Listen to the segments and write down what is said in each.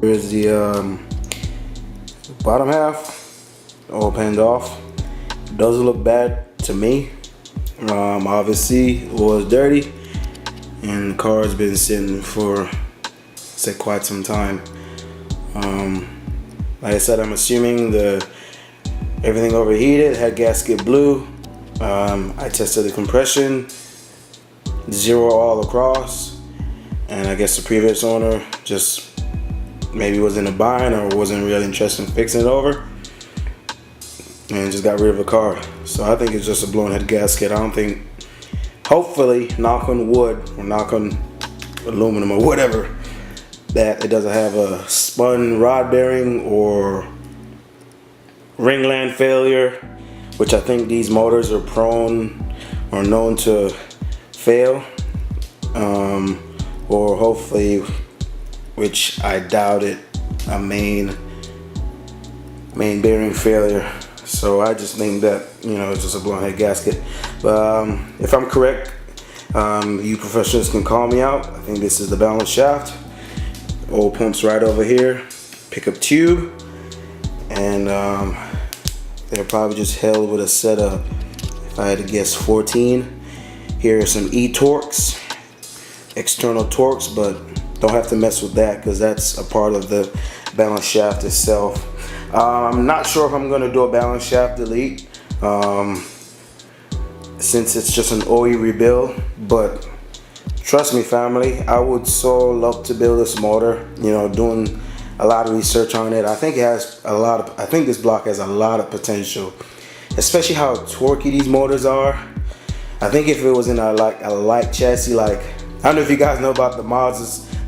Here's the bottom half, all panned off. Doesn't look bad to me. Obviously it was dirty and the car has been sitting for say quite some time. Like I said, I'm assuming everything overheated, head gasket blew. I tested the compression, 0 all across, and I guess the previous owner just maybe was in a bind or wasn't really interested in fixing it over and just got rid of the car. So I think it's just a blown head gasket. I don't think, hopefully, knock on wood or knock on aluminum or whatever, that it doesn't have a spun rod bearing or ringland failure, which I think these motors are prone or known to fail, or hopefully, which I doubt it, a main bearing failure. So I just think that, you know, it's just a blown head gasket. But if I'm correct, you professionals can call me out. I think this is the balance shaft. Oil pumps right over here, pickup tube, and they're probably just held with a set of, if I had to guess, 14. Here are some e-torques, external torques, but don't have to mess with that because that's a part of the balance shaft itself. I'm not sure if I'm going to do a balance shaft delete since it's just an OE rebuild, but trust me, family, I would so love to build this motor. You know, doing a lot of research on it. I think I think this block has a lot of potential, especially how torquey these motors are. I think if it was in a light chassis, like, I don't know if you guys know about the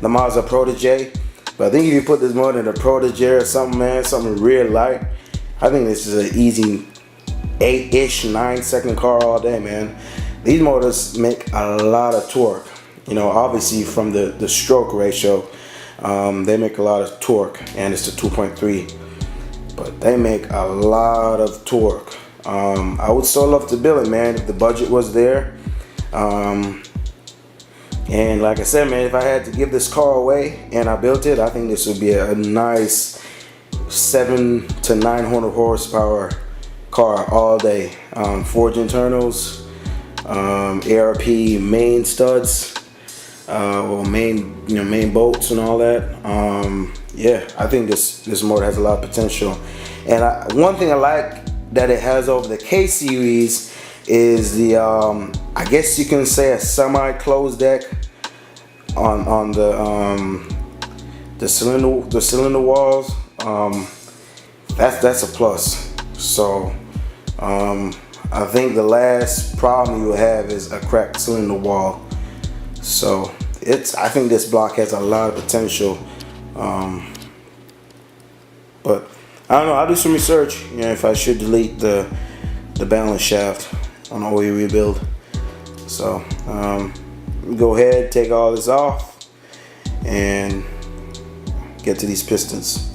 Mazda Protege, but I think if you put this motor in a Protege or something, man, something real light, I think this is an easy 8-ish, 9-second car all day, man. These motors make a lot of torque. You know, obviously from the stroke ratio, they make a lot of torque, and it's the 2.3, but they make a lot of torque. I would so love to build it, man, if the budget was there. And like I said, man, if I had to give this car away and I built it, I think this would be a nice 700 to 900 horsepower car all day. Forged internals, ARP main studs, or main bolts and all that. Yeah, I think this motor has a lot of potential. And one thing I like that it has over the K series is the I guess you can say a semi-closed deck on the cylinder walls. That's a plus. So I think the last problem you will have is a cracked cylinder wall. So I think this block has a lot of potential. But I don't know, I'll do some research, you know, if I should delete the balance shaft on OE rebuild. So go ahead, take all this off and get to these pistons.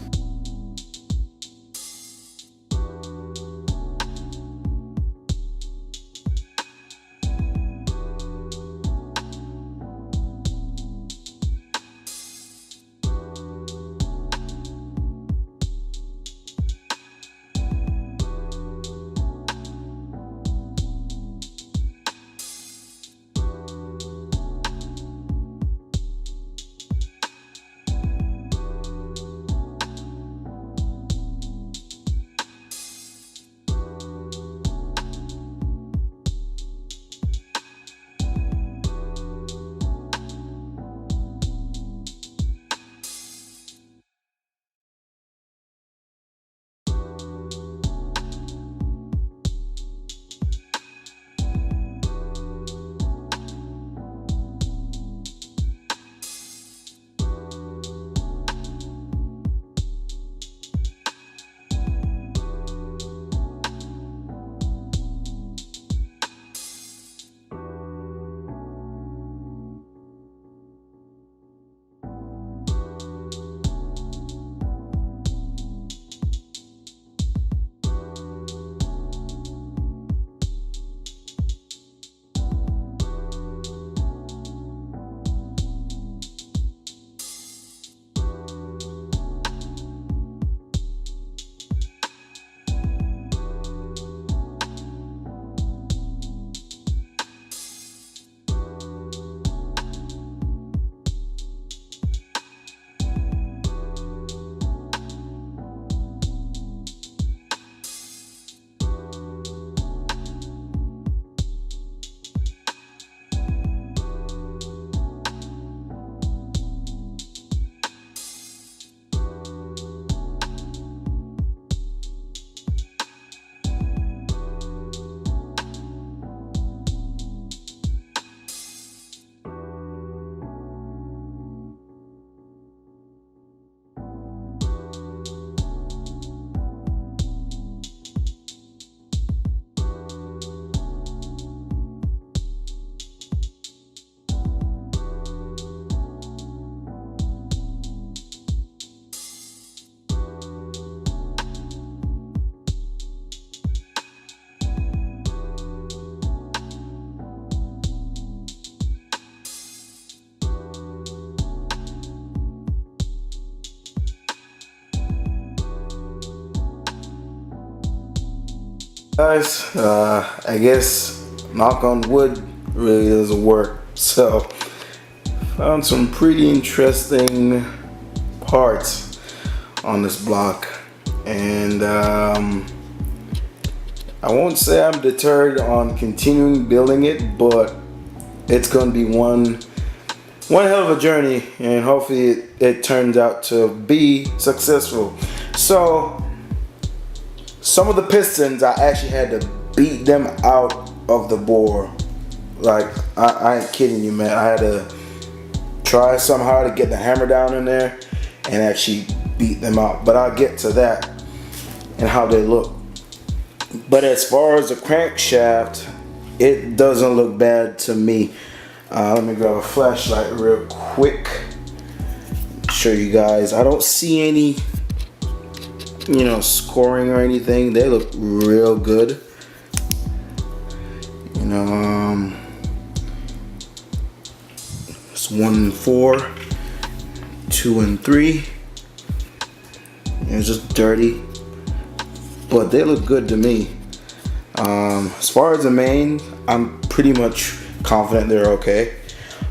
Guys, I guess knock on wood really doesn't work. So found some pretty interesting parts on this block, and I won't say I'm deterred on continuing building it, but it's gonna be one hell of a journey, and hopefully it turns out to be successful. So some of the pistons, I actually had to beat them out of the bore. Like, I ain't kidding you, man. I had to try somehow to get the hammer down in there and actually beat them out. But I'll get to that and how they look. But as far as the crankshaft, it doesn't look bad to me. Let me grab a flashlight real quick. Show you guys. I don't see any, scoring or anything. They look real good. It's 1 and 4, 2 and 3. It's just dirty, but they look good to me. As far as the main, I'm pretty much confident they're okay.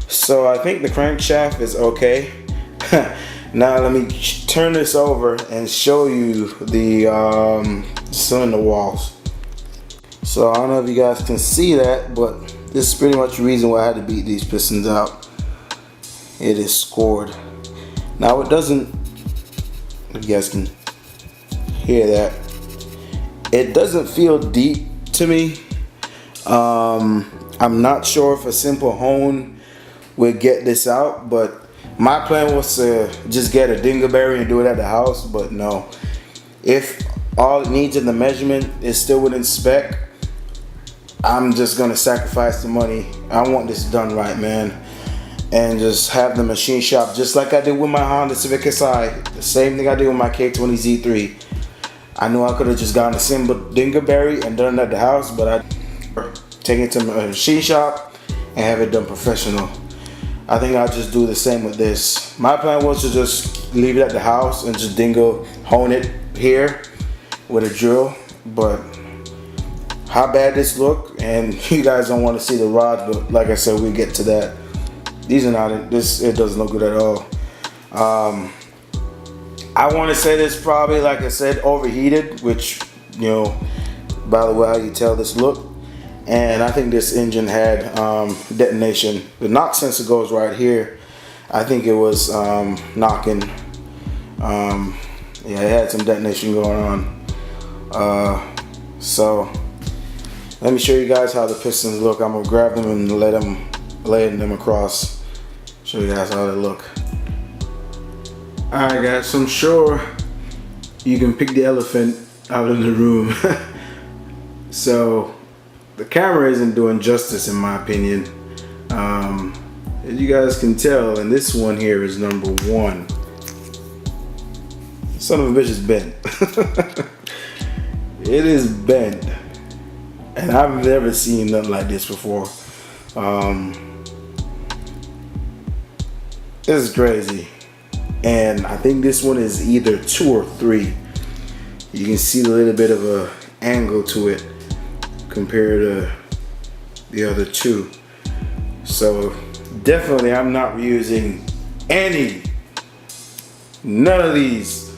So I think the crankshaft is okay. Now let me turn this over and show you the cylinder walls. So I don't know if you guys can see that, but this is pretty much the reason why I had to beat these pistons out. It is scored. Now it doesn't, if you guys can hear that, it doesn't feel deep to me. I'm not sure if a simple hone would get this out, but my plan was to just get a dingleberry and do it at the house, but no. If all it needs in the measurement is still within spec, I'm just gonna sacrifice the money. I want this done right, man, and just have the machine shop just like I did with my Honda Civic Si. The same thing I did with my K20 Z3. I knew I could have just gotten a simple dingleberry and done it at the house, but I take it to my machine shop and have it done professional. I think I'll just do the same with this. My plan was to just leave it at the house and just hone it here with a drill, but how bad this look, and you guys don't want to see the rod, but like I said, we'll get to that. These are not, it doesn't look good at all. I want to say this probably, like I said, overheated, which, by the way, how you tell this look. And I think this engine had detonation. The knock sensor goes right here. I think it was knocking. Yeah, it had some detonation going on. So let me show you guys how the pistons look. I'm gonna grab them and lay them across. Show you guys how they look. Alright guys, so I'm sure you can pick the elephant out of the room. So the camera isn't doing justice in my opinion. As you guys can tell, and this one here is number 1. Son of a bitch is bent. It is bent. And I've never seen nothing like this before. This is crazy. And I think this one is either 2 or 3. You can see a little bit of a angle to it compared to the other 2. So definitely I'm not reusing none of these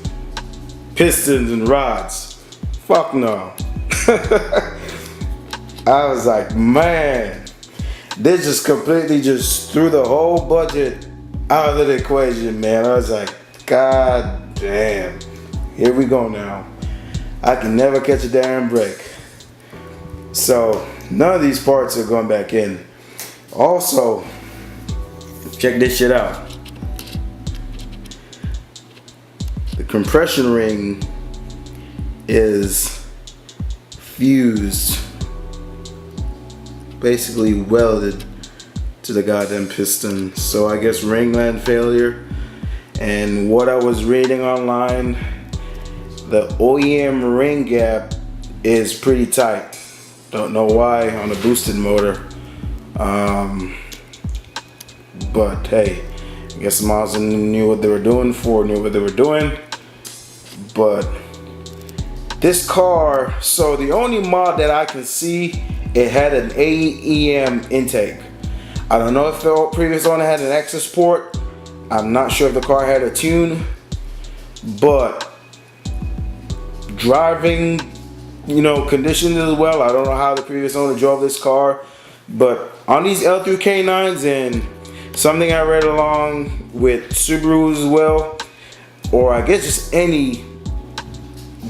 pistons and rods. Fuck no. I was like, man, this just completely just threw the whole budget out of the equation, man. I was like, god damn, here we go now. I can never catch a damn break. So none of these parts are going back in. Also, check this shit out. The compression ring is fused, basically welded to the goddamn piston. So I guess ringland failure. And what I was reading online, the OEM ring gap is pretty tight. Don't know why on a boosted motor. But hey, I guess Mazda knew what they were doing. Ford knew what they were doing. But This car, so the only mod that I can see, it had an AEM intake. I don't know if the previous owner had an access port. I'm not sure if the car had a tune, but driving, conditions as well. I don't know how the previous owner drove this car, but on these L3 K9s, and something I read along with Subarus as well, or I guess just any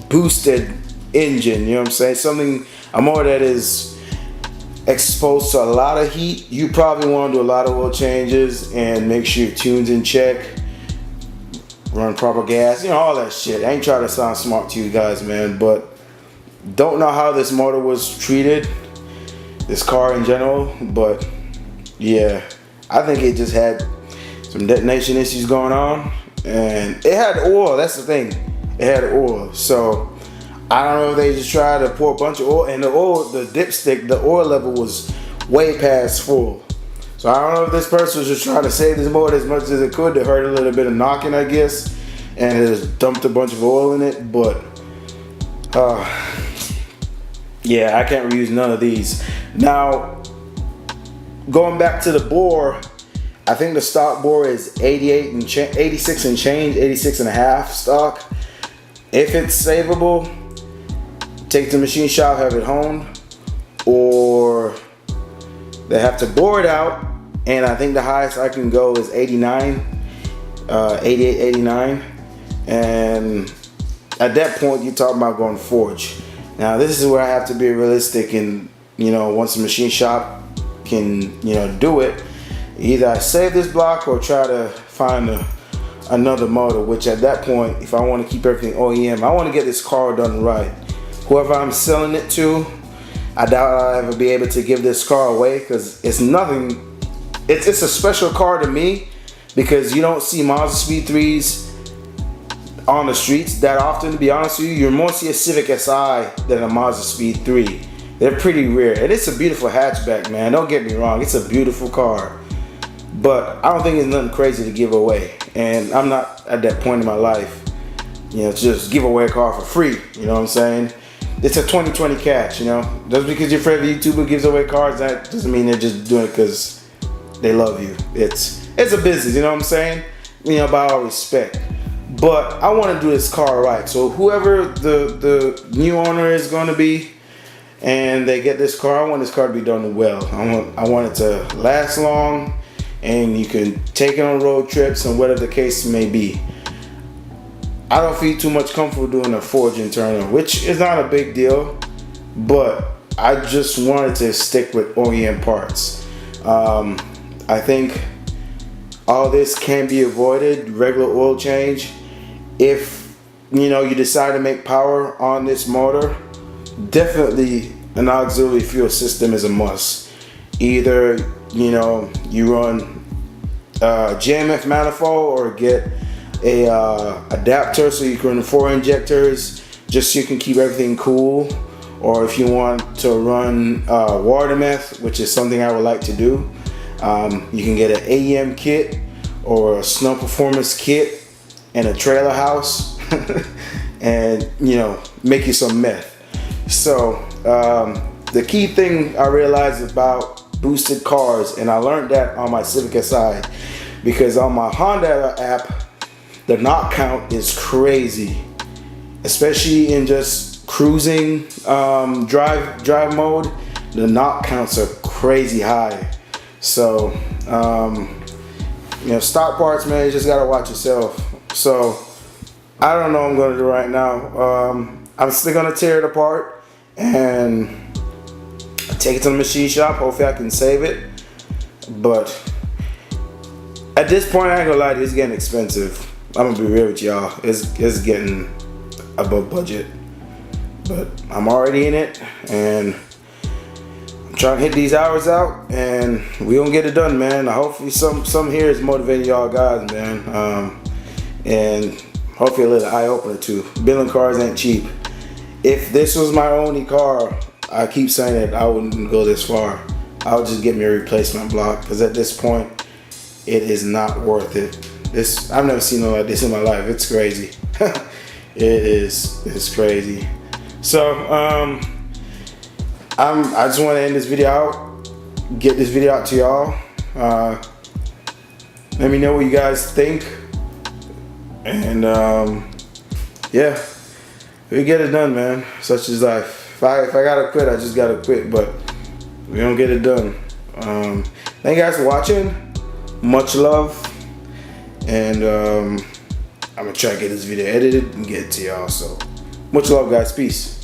boosted engine, you know what I'm saying? Something, a motor that is exposed to a lot of heat, you probably want to do a lot of oil changes and make sure your tune's in check, run proper gas, all that shit. I ain't trying to sound smart to you guys, man, but don't know how this motor was treated, this car in general, but yeah, I think it just had some detonation issues going on, and it had oil. That's the thing, it had oil. So I don't know if they just tried to pour a bunch of oil, and the dipstick, the oil level was way past full. So I don't know if this person was just trying to save this motor as much as it could to hurt a little bit of knocking, I guess, and it just dumped a bunch of oil in it. But yeah, I can't reuse none of these. Now, going back to the bore, I think the stock bore is 86 and change, 86 and a half stock. If it's savable, take the machine shop, have it honed, or they have to bore it out, and I think the highest I can go is 89, 88, 89, and at that point you're talking about going forge. Now this is where I have to be realistic, and once the machine shop can do it, either I save this block or try to find another motor, which at that point, if I want to keep everything OEM, I want to get this car done right. Whoever I'm selling it to, I doubt I'll ever be able to give this car away, because it's nothing. It's a special car to me, because you don't see MAZDASPEED3s on the streets that often, to be honest with you. You more see a Civic Si than a MAZDASPEED3. They're pretty rare, and it's a beautiful hatchback, man. Don't get me wrong, it's a beautiful car, but I don't think it's nothing crazy to give away, and I'm not at that point in my life, to just give away a car for free. You know what I'm saying? It's a 2020 catch, Just because your favorite YouTuber gives away cars, that doesn't mean they're just doing it because they love you. It's a business, you know what I'm saying? By all respect. But I want to do this car right. So whoever the new owner is going to be, and they get this car, I want this car to be done well. I want it to last long, and you can take it on road trips and whatever the case may be. I don't feel too much comfortable doing a forge internal, which is not a big deal, but I just wanted to stick with OEM parts. I think all this can be avoided, regular oil change. If you decide to make power on this motor, definitely an auxiliary fuel system is a must. Either you run JMF manifold, or get a adapter so you can run 4 injectors, just so you can keep everything cool. Or if you want to run water meth, which is something I would like to do, you can get an AEM kit or a Snow Performance kit and a trailer house and make you some meth. So the key thing I realized about boosted cars, and I learned that on my Civic Si, because on my Honda app, the knock count is crazy, especially in just cruising drive mode. The knock counts are crazy high. So stock parts, man, you just gotta watch yourself. So I don't know what I'm gonna do right now. I'm still gonna tear it apart and take it to the machine shop. Hopefully I can save it, but at this point, I ain't gonna lie to you, it's getting expensive. I'm gonna be real with y'all. It's getting above budget, but I'm already in it, and I'm trying to hit these hours out, and we gonna get it done, man. Hopefully, some here is motivating y'all guys, man, and hopefully a little eye opener too. Building cars ain't cheap. If this was my only car, I keep saying it, I wouldn't go this far. I would just get me a replacement block, because at this point, it is not worth it. I've never seen no like this in my life. It's crazy. It's crazy. So I just want to end this video out, get this video out to y'all. Let me know what you guys think, and yeah, we get it done, man. Such is life. If I gotta quit, I just gotta quit, but we don't get it done. Thank you guys for watching. Much love, and I'm gonna try to get this video edited and get it to y'all. So much love, guys. Peace.